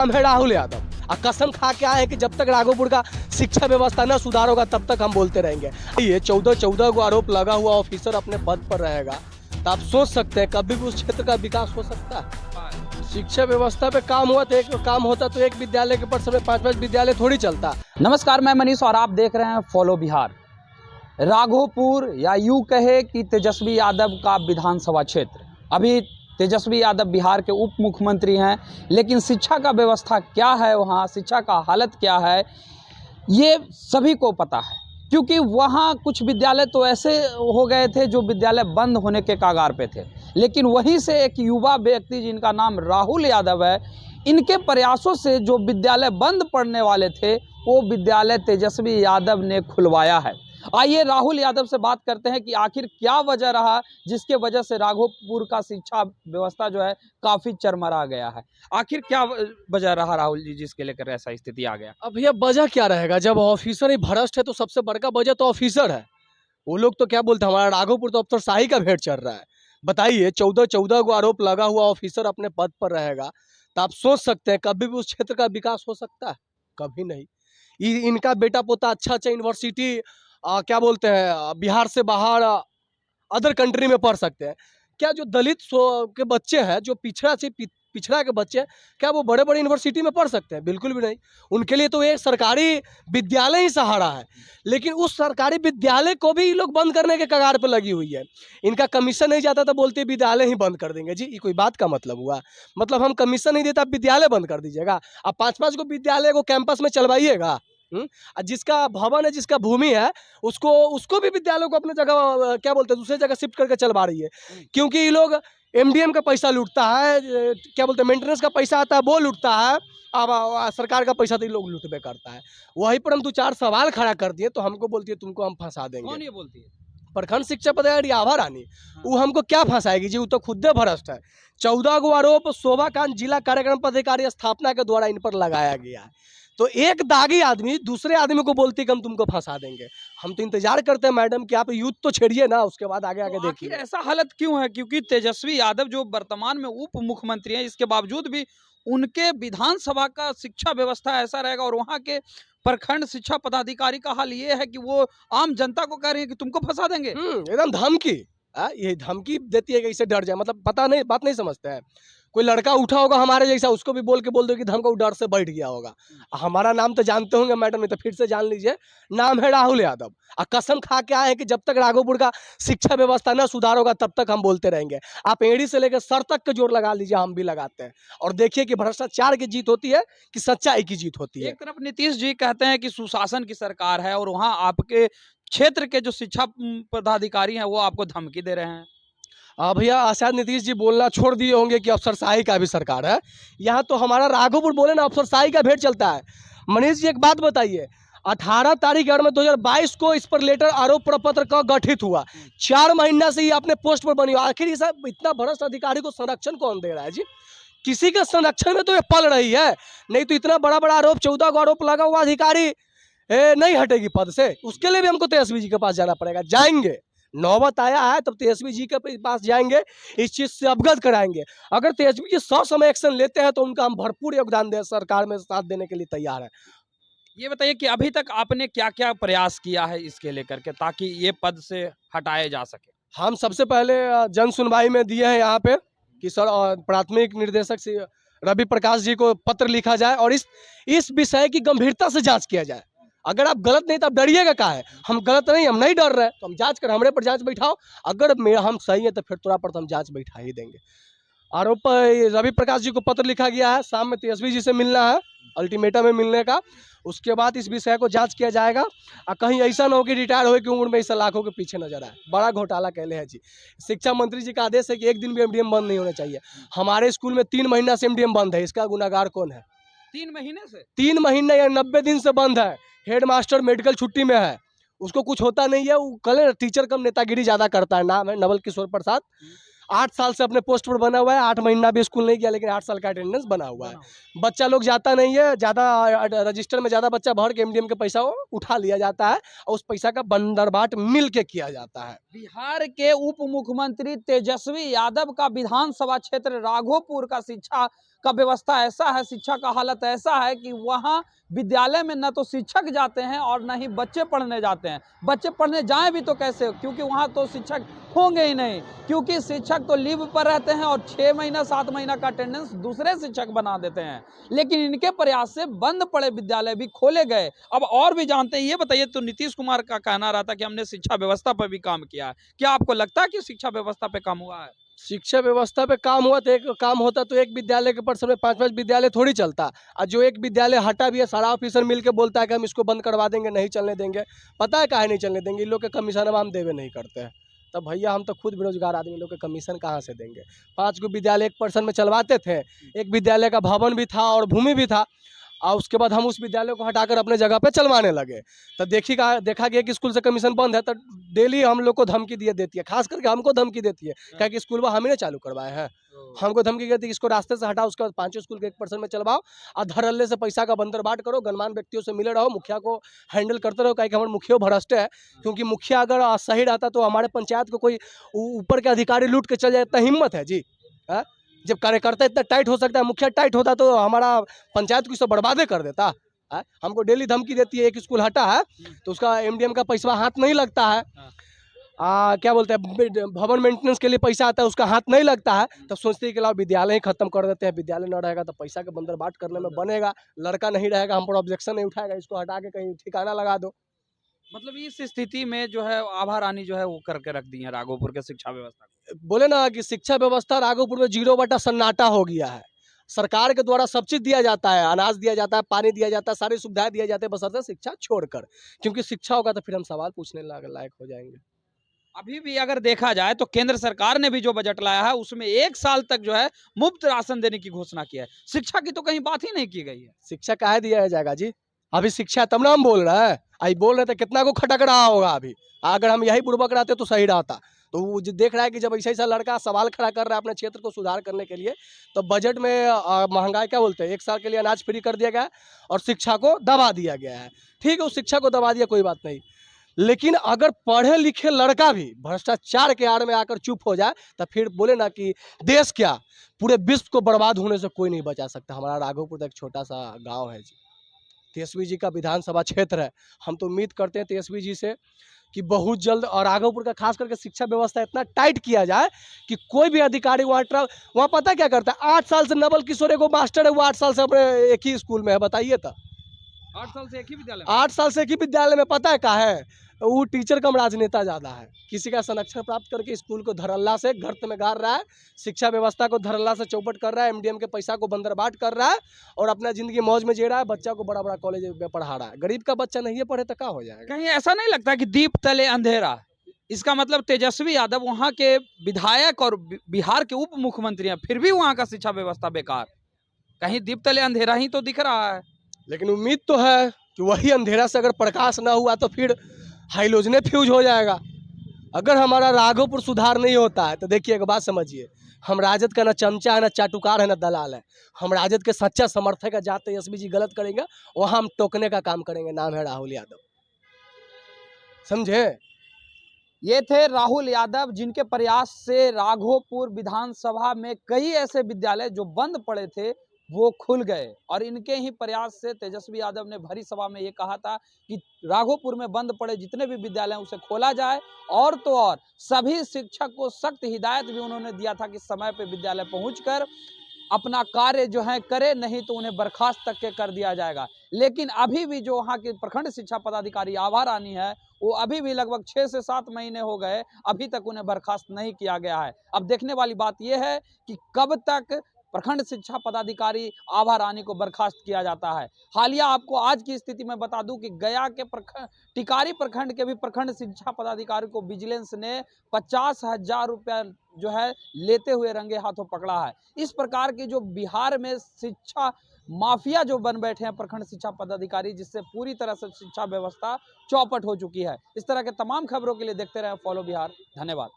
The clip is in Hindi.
नाम है राहुल यादव और कसम खा के आए हैं कि जब तक राघोपुर का शिक्षा व्यवस्था न सुधार होगा तब तक हम बोलते रहेंगे। ये 14 को आरोप लगा हुआ ऑफिसर अपने पद पर रहेगा तो आप सोच सकते हैं कभी भी उस क्षेत्र का विकास हो सकता है। शिक्षा व्यवस्था पे काम हुआ तो एक काम होता तो एक विद्यालय के पर समय 5-5 विद्यालय थोड़ी चलता। नमस्कार, मैं मनीष और आप देख रहे हैं फॉलो बिहार। राघोपुर या यूं कहे कि तेजस्वी यादव का विधानसभा क्षेत्र, अभी तेजस्वी यादव बिहार के उप मुख्यमंत्री हैं, लेकिन शिक्षा का व्यवस्था क्या है, वहाँ शिक्षा का हालत क्या है, ये सभी को पता है। क्योंकि वहाँ कुछ विद्यालय तो ऐसे हो गए थे जो विद्यालय बंद होने के कगार पे थे, लेकिन वहीं से एक युवा व्यक्ति जिनका नाम राहुल यादव है, इनके प्रयासों से जो विद्यालय बंद पड़ने वाले थे वो विद्यालय तेजस्वी यादव ने खुलवाया है। आइए राहुल यादव से बात करते हैं कि आखिर क्या वजह रहा जिसके वजह से राघोपुर का शिक्षा व्यवस्था जो है काफ़ी चरमरा गया है। आखिर क्या वजह रहा राहुल जी जिसके लेकर ऐसा स्थिति आ गया? अब भैया वजह क्या रहेगा, जब ऑफिसर ही भ्रष्ट है तो सबसे बड़का वजह तो ऑफिसर है। वो लोग तो क्या बोलते हैं, हमारा राघोपुर तो अफसरशाही का भेंट चल रहा है। बताइए 14 को आरोप लगा हुआ ऑफिसर अपने पद पर रहेगा तो आप सोच सकते हैं कभी भी उस क्षेत्र का विकास हो सकता है? कभी नहीं। इनका बेटा पोता अच्छा यूनिवर्सिटी क्या बोलते हैं बिहार से बाहर अदर कंट्री में पढ़ सकते हैं। क्या जो दलित के बच्चे हैं, जो पिछड़ा के बच्चे हैं, क्या वो बड़े बड़े यूनिवर्सिटी में पढ़ सकते हैं? बिल्कुल भी नहीं। उनके लिए तो एक सरकारी विद्यालय ही सहारा है, लेकिन उस सरकारी विद्यालय को भी ये लोग बंद करने के कगार पर लगी हुई है। इनका कमीशन नहीं जाता तो बोलते विद्यालय ही बंद कर देंगे। जी ये कोई बात का मतलब हुआ? मतलब हम कमीशन नहीं देता, आप विद्यालय बंद कर दीजिएगा? आप 5-5 को विद्यालय को कैंपस में चलवाइएगा। जिसका भवन है, जिसका भूमि है, उसको भी विद्यालयों को अपने जगह क्या बोलते हैं दूसरी जगह शिफ्ट करके चलवा रही है। क्योंकि ये लोग एमडीएम का पैसा लूटता है, क्या बोलते हैं मेंटेनेंस का पैसा आता है वो लूटता है। अब सरकार का पैसा तो ये लोग लूटबे करता है। वहीं पर हम 2-4 सवाल खड़ा कर दिए तो हमको बोलती है तुमको हम फंसा देंगे। कौन ये बोलती है? प्रखंड शिक्षा पदाधिकारी आभा रानी। वो हमको क्या फंसाएगी जी, वो तो खुदे भ्रष्ट है। 14 को आरोप शोभाकांत जिला कार्यक्रम पदाधिकारी स्थापना के द्वारा इन पर लगाया गया है। तो एक दागी आदमी दूसरे आदमी को बोलती कि हम तुमको फंसा देंगे। हम तो इंतजार करते हैं मैडम कि आप युद्ध तो छेड़िए ना, उसके बाद आगे तो देखिए। आखिर ऐसा हालत क्यों है? क्योंकि तेजस्वी यादव जो वर्तमान में उप मुख्यमंत्री हैं, इसके बावजूद भी उनके विधानसभा का शिक्षा व्यवस्था ऐसा रहेगा और वहाँ के प्रखंड शिक्षा पदाधिकारी का हाल ये है कि वो आम जनता को कह रही है कि तुमको फंसा देंगे। एकदम धमकी। ये धमकी देती है कि इससे डर जाए, मतलब पता नहीं, बात नहीं समझते हैं। कोई लड़का उठा होगा हमारे जैसा, उसको भी बोल दो कि धमको डर से बैठ गया होगा। हमारा नाम तो जानते होंगे मैडम, नहीं तो फिर से जान लीजिए। नाम है राहुल यादव और कसम खा के आए हैं कि जब तक राघोपुर का शिक्षा व्यवस्था न सुधार होगा तब तक हम बोलते रहेंगे। आप एड़ी से लेकर सर तक के जोर लगा लीजिए, हम भी लगाते हैं। और देखिए कि भ्रष्टाचार की जीत होती है कि सच्चाई की जीत होती है। एक तरफ नीतीश जी कहते हैं कि सुशासन की सरकार है और वहाँ आपके क्षेत्र के जो शिक्षा पदाधिकारी हैं वो आपको धमकी दे रहे हैं। भैया शायद नीतीश जी बोलना छोड़ दिए होंगे कि अफसरशाही का भी सरकार है। यहाँ तो हमारा राघोपुर बोले ना अफसरशाही का भेंट चलता है। मनीष जी एक बात बताइए, 18 तारीख 2022 को इस पर लेटर आरोप प्रपत्र का गठित हुआ। 4 महीना से ये अपने पोस्ट पर बनी। आखिर ये सब इतना भ्रष्ट अधिकारी को संरक्षण कौन दे रहा है जी? किसी के संरक्षण में तो ये पल रही है, नहीं तो इतना बड़ा बड़ा आरोप 14 को आरोप लगा हुआ अधिकारी नहीं हटेगी पद से। उसके लिए भी हमको तेजस्वी जी के पास जाना पड़ेगा। जाएंगे, नौबत आया है तब तेजस्वी जी के पास जाएंगे, इस चीज से अवगत कराएंगे। अगर तेजस्वी जी समय एक्शन लेते हैं तो उनका हम भरपूर योगदान दे सरकार में साथ देने के लिए तैयार है। ये बताइए कि अभी तक आपने क्या-क्या प्रयास किया है इसके लेकर के ताकि ये पद से हटाए जा सके? हम सबसे पहले जन सुनवाई में दिए हैं यहाँ पे कि सर प्राथमिक निर्देशक से रवि प्रकाश जी को पत्र लिखा जाए और इस विषय की गंभीरता से जांच किया जाए। अगर आप गलत नहीं तो आप डरिएगा का है? हम गलत नहीं, हम नहीं डर रहे, तो हम जांच कर हमारे पर जांच बैठाओ। अगर हम सही है तो फिर तोरा पर तो हम जांच बैठा ही देंगे। आरोप रवि प्रकाश जी को पत्र लिखा गया है, शाम में तेजस्वी जी से मिलना है, अल्टीमेटम में मिलने का। उसके बाद इस विषय को जांच किया जाएगा और कहीं ऐसा ना हो कि रिटायर होने की उम्र में इस लाखों के पीछे नजर आए। बड़ा घोटाला कहले हैं जी। शिक्षा मंत्री जी का आदेश है कि एक दिन भी एमडीएम बंद नहीं होना चाहिए। हमारे स्कूल में 3 महीना से एमडीएम बंद है, इसका गुनाहगार कौन है? 3 महीने से? 3 महीने या 90 दिन से बंद है। हेड मास्टर मेडिकल छुट्टी में है, उसको कुछ होता नहीं है। वो कल टीचर कम नेतागिरी ज्यादा करता है, नाम है नवल किशोर प्रसाद। 8 साल से अपने पोस्ट पर बना हुआ है, 8 महीना भी स्कूल नहीं गया लेकिन 8 साल का अटेंडेंस बना हुआ है। बच्चा लोग जाता नहीं है, ज़्यादा रजिस्टर में ज़्यादा बच्चा भर के एमडीएम के पैसा वो उठा लिया जाता है और उस पैसा का बंदरबाट मिल के किया जाता है। बिहार के उप मुख्यमंत्री तेजस्वी यादव का विधानसभा क्षेत्र राघोपुर का शिक्षा का व्यवस्था ऐसा है, शिक्षा का हालत ऐसा है कि वहाँ विद्यालय में न तो शिक्षक जाते हैं और न ही बच्चे पढ़ने जाते हैं। बच्चे पढ़ने जाएं भी तो कैसे, क्योंकि वहाँ तो शिक्षक होंगे ही नहीं, क्योंकि शिक्षक तो लीव पर रहते हैं और 6 महीना 7 महीना का अटेंडेंस दूसरे शिक्षक बना देते हैं। लेकिन इनके प्रयास से बंद पड़े विद्यालय भी खोले गए। अब और भी जानते हैं, ये बताइए, तो नीतीश कुमार का कहना रहा था कि हमने शिक्षा व्यवस्था पर भी काम किया है। क्या आपको लगता है कि शिक्षा व्यवस्था पे काम हुआ है? शिक्षा व्यवस्था पे काम हुआ तो एक काम होता तो एक विद्यालय के परिसर में 5-5 विद्यालय थोड़ी चलता। और जो एक विद्यालय हटा भी है, सारा ऑफिसर मिल के बोलता है कि हम इसको बंद करवा देंगे, नहीं चलने देंगे। पता है काहे नहीं चलने देंगे? इन लोग के कमीशन अब हम देवे नहीं करते हैं। तब भैया हम तो खुद बेरोजगार आदमी, लोग के कमीशन कहाँ से देंगे? 5 गो विद्यालय एक परिसर में चलवाते थे। एक विद्यालय का भवन भी था और भूमि भी था और उसके बाद हम उस विद्यालय को हटाकर अपने जगह पे चलवाने लगे। तो देखा गया कि स्कूल से कमीशन बंद है, तो डेली हम लोग को धमकी दिए देती है, खास करके हमको धमकी देती है, क्या कि स्कूल में हम ही ने चालू करवाए हैं। हमको धमकी देती है, इसको रास्ते से हटाओ, उसके बाद 5 स्कूल के एक पर्सन में चलवाओ और धड़ल्ले से पैसा का बंदरबाट करो, गणमान्य व्यक्तियों से मिले रहो, मुखिया को हैंडल करते रहो, क्या कि हमारे मुखिया भ्रष्ट है। क्योंकि मुखिया अगर सही रहता तो हमारे पंचायत को कोई ऊपर के अधिकारी लूट के चल जाए, इतना हिम्मत है जी? है? जब कार्यकर्ता इतना टाइट हो सकता है, मुखिया टाइट होता तो हमारा पंचायत को सब बर्बादे कर देता है। हमको डेली धमकी देती है, एक स्कूल हटा है तो उसका एमडीएम का पैसा हाथ नहीं लगता है। क्या बोलते हैं, भवन मेंटेनेंस के लिए पैसा आता है, उसका हाथ नहीं लगता है। तब सोचते हैं कि लाओ विद्यालय ही खत्म कर देते हैं, विद्यालय न रहेगा तो पैसा के बंदरबाट करने में बनेगा, लड़का नहीं रहेगा, हम पर ऑब्जेक्शन नहीं उठाएगा, इसको हटा के कहीं ठिकाना लगा दो। मतलब इस स्थिति में जो है आभा रानी जो है वो करके रख दी है राघोपुर के शिक्षा व्यवस्था को। बोले ना कि शिक्षा व्यवस्था राघोपुर में 0 सन्नाटा हो गया है। सरकार के द्वारा सब चीज दिया जाता है, अनाज दिया जाता है, पानी दिया जाता है, सारी सुविधाएं दिया जाते हैं, बशर्ते शिक्षा छोड़कर। क्योंकि शिक्षा होगा तो फिर हम सवाल पूछने लायक हो जाएंगे। अभी भी अगर देखा जाए तो केंद्र सरकार ने भी जो बजट लाया है उसमें 1 साल तक जो है मुफ्त राशन देने की घोषणा की है। शिक्षा की तो कहीं बात ही नहीं की गई है। शिक्षा काहे दिया जाएगा जी? अभी शिक्षा तब ना हम बोल रहे हैं, आई बोल रहे थे कितना को खटक रहा होगा अभी। अगर हम यही पूर्वक रहते तो सही रहता। तो वो जो देख रहा है कि जब ऐसा लड़का सवाल खड़ा कर रहा है अपने क्षेत्र को सुधार करने के लिए, तो बजट में महंगाई क्या बोलते हैं, 1 साल के लिए अनाज फ्री कर दिया गया है और शिक्षा को दबा दिया गया है। ठीक है, उस शिक्षा को दबा दिया, कोई बात नहीं। लेकिन अगर पढ़े लिखे लड़का भी भ्रष्टाचार के आड़ में आकर चुप हो जाए तो फिर बोले ना कि देश क्या, पूरे विश्व को बर्बाद होने से कोई नहीं बचा सकता। हमारा राघोपुर तो एक छोटा सा गांव है जी, तेजस्वी जी का विधानसभा क्षेत्र है। हम तो उम्मीद करते हैं तेजस्वी जी से कि बहुत जल्द और राघोपुर का खास करके शिक्षा व्यवस्था इतना टाइट किया जाए कि कोई भी अधिकारी वहाँ पता क्या करता है, 8 साल से नवल किशोर को मास्टर है, वो 8 साल से अपने एक ही स्कूल में है, बताइए तो। 8 साल से एक ही विद्यालय 8 साल से एक ही विद्यालय में, पता है क्या है, वो टीचर कम राजनेता ज़्यादा है। किसी का संरक्षण प्राप्त करके स्कूल को धड़ल्ला से गर्त में गाड़ रहा है, शिक्षा व्यवस्था को धड़ल्ला से चौपट कर रहा है, एमडीएम के पैसा को बंदरबाट कर रहा है और अपना जिंदगी मौज में जी रहा है। बच्चा को बड़ा बड़ा कॉलेज में पढ़ा रहा है। गरीब का बच्चा नहीं पढ़े तो क्या हो जाएगा? कहीं ऐसा नहीं लगता कि दीप तले अंधेरा? इसका मतलब तेजस्वी यादव वहां के विधायक और बिहार के उप मुख्यमंत्री हैं, फिर भी वहां का शिक्षा व्यवस्था बेकार। कहीं दीप तले अंधेरा ही तो दिख रहा है। लेकिन उम्मीद तो है कि वही अंधेरा से अगर प्रकाश ना हुआ तो फिर हाइलोजने फ्यूज हो जाएगा। अगर हमारा राघोपुर सुधार नहीं होता है तो देखिए एक बात समझिए, हम राजद का ना चमचा है, ना चाटुकार है, ना दलाल है। हम राजद के सच्चा समर्थक है। जहाँ तेजस्वी जी गलत करेंगे वहाँ हम टोकने का काम करेंगे। नाम है राहुल यादव, समझे? ये थे राहुल यादव, जिनके प्रयास से राघोपुर विधानसभा में कई ऐसे विद्यालय जो बंद पड़े थे वो खुल गए और इनके ही प्रयास से तेजस्वी यादव ने भरी सभा में ये कहा था कि राघोपुर में बंद पड़े जितने भी विद्यालय हैं उसे खोला जाए। और तो और सभी शिक्षक को सख्त हिदायत भी उन्होंने दिया था कि समय पे विद्यालय पहुंचकर अपना कार्य जो है करे, नहीं तो उन्हें बर्खास्त तक के कर दिया जाएगा। लेकिन अभी भी जो वहाँ की प्रखंड शिक्षा पदाधिकारी आभा रानी है, वो अभी भी लगभग 6 से 7 महीने हो गए, अभी तक उन्हें बर्खास्त नहीं किया गया है। अब देखने वाली बात यह है कि कब तक प्रखंड शिक्षा पदाधिकारी आभा रानी को बर्खास्त किया जाता है। हालिया आपको आज की स्थिति में बता दूं कि गया के टिकारी प्रखंड के भी प्रखंड शिक्षा पदाधिकारी को विजिलेंस ने 50,000 रुपया जो है लेते हुए रंगे हाथों पकड़ा है। इस प्रकार की जो बिहार में शिक्षा माफिया जो बन बैठे हैं प्रखंड शिक्षा पदाधिकारी, जिससे पूरी तरह से शिक्षा व्यवस्था चौपट हो चुकी है। इस तरह के तमाम खबरों के लिए देखते रहे फॉलो बिहार। धन्यवाद।